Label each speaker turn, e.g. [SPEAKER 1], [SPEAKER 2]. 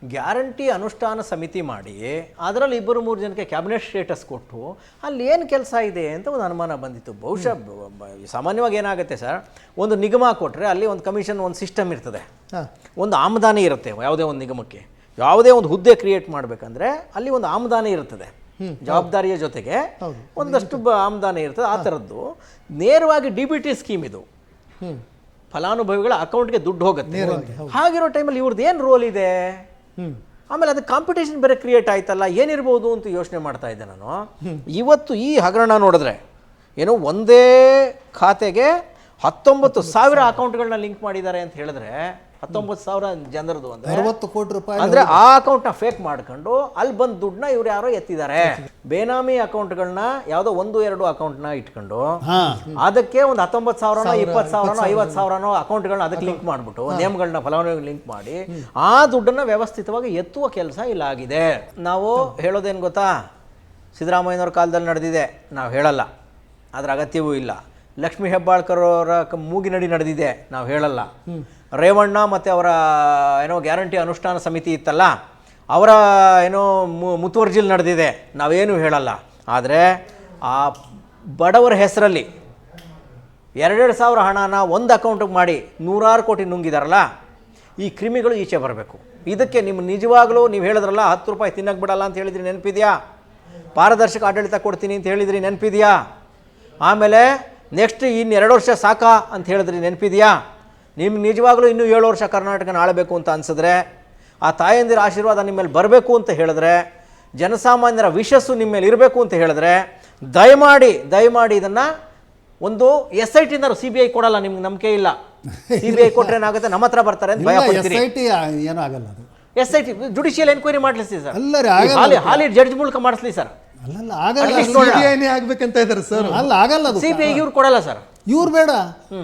[SPEAKER 1] Guarantee ಅನುಷ್ಠಾನ ಸಮಿತಿ ಮಾಡಿ ಅದರಲ್ಲಿ 2-3 ಜನಕ್ಕೆ ಕ್ಯಾಬಿನೆಟ್ ಸ್ಟೇಟಸ್ ಕೊಟ್ಟು ಅಲ್ಲಿ ಏನು ಕೆಲಸ ಇದೆ ಅಂತ ಒಂದು ಅನುಮಾನ ಬಂದಿತ್ತು. ಬಹುಶಃ ಸಾಮಾನ್ಯವಾಗಿ ಏನಾಗುತ್ತೆ ಸರ್, ಒಂದು ನಿಗಮ ಕೊಟ್ಟರೆ ಅಲ್ಲಿ ಒಂದು ಕಮಿಷನ್, ಒಂದು ಸಿಸ್ಟಮ್ ಇರ್ತದೆ, ಒಂದು ಆಮದಾನಿ ಇರುತ್ತೆ. ಯಾವುದೇ ಒಂದು ನಿಗಮಕ್ಕೆ ಯಾವುದೇ ಒಂದು ಹುದ್ದೆ ಕ್ರಿಯೇಟ್ ಮಾಡಬೇಕಂದ್ರೆ ಅಲ್ಲಿ ಒಂದು ಆಮದಾನಿ ಇರ್ತದೆ, ಜವಾಬ್ದಾರಿಯ ಜೊತೆಗೆ ಒಂದಷ್ಟು ಆಮದಾನಿ ಇರ್ತದೆ. ಆ ಥರದ್ದು ನೇರವಾಗಿ DBT ಸ್ಕೀಮ್ ಇದು, ಫಲಾನುಭವಿಗಳ ಅಕೌಂಟ್ಗೆ ದುಡ್ಡು ಹೋಗುತ್ತೆ. ಹಾಗಿರೋ ಟೈಮಲ್ಲಿ ಇವ್ರದ್ದು ಏನು ರೋಲ್ ಇದೆ? ಆಮೇಲೆ ಅದಕ್ಕೆ ಕಾಂಪಿಟೇಷನ್ ಬೇರೆ ಕ್ರಿಯೇಟ್ ಆಯ್ತಲ್ಲ, ಏನಿರ್ಬೋದು ಅಂತ ಯೋಚನೆ ಮಾಡ್ತಾ ಇದ್ದೆ ನಾನು. ಇವತ್ತು ಈ ಹಗರಣ ನೋಡಿದ್ರೆ ಏನೋ ಒಂದೇ ಖಾತೆಗೆ 19,000 ಅಕೌಂಟ್ಗಳನ್ನ ಲಿಂಕ್ ಮಾಡಿದ್ದಾರೆ ಅಂತ ಹೇಳಿದ್ರೆ 19,000 ಜನರದು ಅಂದ್ರೆ
[SPEAKER 2] 60 ಕೋಟಿ ರೂಪಾಯಿ
[SPEAKER 1] ಅಂದ್ರೆ ಆ ಅಕೌಂಟ್ನ ಫೇಕ್ ಮಾಡ್ಕೊಂಡು ಅಲ್ಲಿ ಬಂದು ದುಡ್ಡನ್ನ ಇವ್ರು ಯಾರೋ ಎತ್ತಿದ್ದಾರೆ. ಬೇನಾಮಿ ಅಕೌಂಟ್ಗಳನ್ನ ಯಾವುದೋ 1-2 ಅಕೌಂಟ್ನ ಇಟ್ಕೊಂಡು ಅದಕ್ಕೆ ಒಂದು 19,000 20,000 50,000 ಅಕೌಂಟ್ಗಳನ್ನ ಅದಕ್ಕೆ ಲಿಂಕ್ ಮಾಡಿಬಿಟ್ಟು ನೇಮ್ಗಳನ್ನ ಫಲಾನುಭವಿಗಳಿಗೆ ಲಿಂಕ್ ಮಾಡಿ ಆ ದುಡ್ಡನ್ನ ವ್ಯವಸ್ಥಿತವಾಗಿ ಎತ್ತುವ ಕೆಲಸ ಇಲ್ಲಾಗಿದೆ. ನಾವು ಹೇಳೋದೇನು ಗೊತ್ತಾ, ಸಿದ್ದರಾಮಯ್ಯನವ್ರ ಕಾಲದಲ್ಲಿ ನಡೆದಿದೆ, ನಾವು ಹೇಳಲ್ಲ, ಅದರ ಅಗತ್ಯವೂ ಇಲ್ಲ. ಲಕ್ಷ್ಮೀ ಹೆಬ್ಬಾಳ್ಕರ್ ಅವರ ಮೂಗಿನಡಿ ನಡೆದಿದೆ, ನಾವು ಹೇಳಲ್ಲ. ರೇವಣ್ಣ ಮತ್ತು ಅವರ ಏನೋ ಗ್ಯಾರಂಟಿ ಅನುಷ್ಠಾನ ಸಮಿತಿ ಇತ್ತಲ್ಲ, ಅವರ ಏನೋ ಮುತುವರ್ಜಿಲ್ ನಡೆದಿದೆ, ನಾವೇನು ಹೇಳಲ್ಲ. ಆದರೆ ಆ ಬಡವರ ಹೆಸರಲ್ಲಿ 2,000 ಹಣನ ಒಂದು ಅಕೌಂಟಿಗೆ ಮಾಡಿ 100 ಕೋಟಿ ನುಂಗಿದಾರಲ್ಲ, ಈ ಕ್ರಿಮಿಗಳು ಈಚೆ ಬರಬೇಕು. ಇದಕ್ಕೆ ನಿಮ್ಮ ನಿಜವಾಗಲೂ ನೀವು ಹೇಳಿದ್ರಲ್ಲ 10 ರೂಪಾಯಿ ತಿನ್ನಕ್ಕೆ ಬಿಡಲ್ಲ ಅಂತ ಹೇಳಿದ್ರಿ, ನೆನಪಿದೆಯಾ? ಪಾರದರ್ಶಕ ಆಡಳಿತ ಕೊಡ್ತೀನಿ ಅಂತ ಹೇಳಿದ್ರಿ, ನೆನಪಿದೆಯಾ? ಆಮೇಲೆ ನೆಕ್ಸ್ಟ್ ಇನ್ನು 2 ವರ್ಷ ಸಾಕಾ ಅಂತ ಹೇಳಿದ್ರಿ, ನೆನಪಿದೆಯಾ? ನಿಮ್ಗೆ ನಿಜವಾಗ್ಲೂ ಇನ್ನೂ 7 ವರ್ಷ ಕರ್ನಾಟಕನ ಆಳಬೇಕು ಅಂತ ಅನಿಸಿದ್ರೆ, ಆ ತಾಯಂದಿರ ಆಶೀರ್ವಾದ ನಿಮ್ಮ ಮೇಲೆ ಬರಬೇಕು ಅಂತ ಹೇಳಿದ್ರೆ, ಜನಸಾಮಾನ್ಯರ ವಿಶಸ್ಸು ನಿಮ್ಮ ಮೇಲೆ ಇರಬೇಕು ಅಂತ ಹೇಳಿದ್ರೆ, ದಯಮಾಡಿ ಇದನ್ನು ಒಂದು SIT CBI ಕೊಡಲ್ಲ. ನಿಮ್ಗೆ ನಂಬಿಕೆ ಇಲ್ಲ, CBI ಕೊಟ್ಟರೆ ಏನಾಗುತ್ತೆ, ನಮ್ಮ ಹತ್ರ ಬರ್ತಾರೆ ಅಂತ ಭಯ ಪಡ್ತೀರಿ.
[SPEAKER 2] ಏನೂ ಆಗಲ್ಲ. ಅದು
[SPEAKER 1] SIT ಜುಡಿಷಿಯಲ್ ಎನ್ಕ್ವೈರಿ ಮಾಡಿಸ್ಲಿ ಸರ್,
[SPEAKER 2] ಅಲ್ಲ ರೀ,
[SPEAKER 1] ಹಾಲಿ ಜಡ್ಜ್ ಮೂಲಕ ಮಾಡಿಸ್ಲಿ ಸರ್.
[SPEAKER 2] ಅಲ್ಲ ಆಗಲ್ಲ,
[SPEAKER 3] CBI ಆಗ್ಬೇಕಂತ ಇದ್ದಾರೆ ಸರ್.
[SPEAKER 2] ಅಲ್ಲ ಆಗಲ್ಲ, ಅದು
[SPEAKER 1] CBI ಇವ್ರು ಕೊಡಲ್ಲ ಸರ್,
[SPEAKER 2] ಇವ್ರು ಬೇಡ.